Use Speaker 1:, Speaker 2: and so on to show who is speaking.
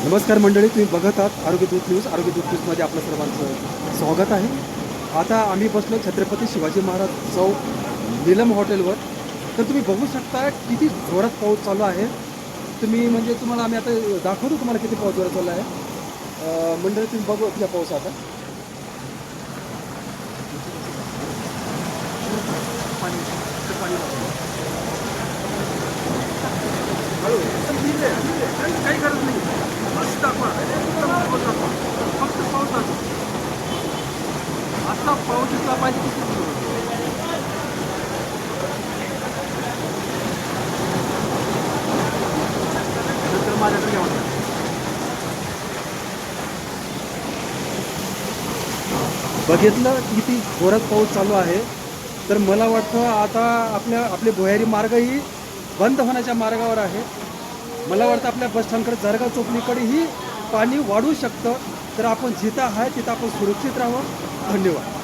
Speaker 1: नमस्कार मंडळी, तुम्ही बघत आहात आरोग्य दूत न्यूज. आरोग्य दूत न्यूजमध्ये आपलं सर्वांचं स्वागत आहे. आता आम्ही बसलो छत्रपती शिवाजी महाराज चौक नीलम हॉटेलवर. तर तुम्ही बघू शकता किती जोरात पाऊस चालू आहे. तुम्हाला आम्ही आता दाखवतो तुम्हाला किती पाऊस जोरात चालू आहे. मंडळी तुम्ही बघू त्या पाऊस आता पाणी पाणी हॅलो काही गरज नाही. मस्त दाखवा, एकदम पाऊस दाखवा, फक्त पाऊस दाखवा. आता पाऊस दिसला पाहिजे किती नंतर माझ्याकडे घ्यावं. बघितलं किती जोरात पाऊस चालू आहे. तर मला वाटतं आता आपले भुयारी मार्गही बंद होण्याच्या मार्गावर आहे. मला वाटतं आपल्या बसस्थानकडे जरगाव चौकडीकडेही पाणी वाढू शकतं. तर आपण जिथं आहे तिथं आपण सुरक्षित राहावं. धन्यवाद.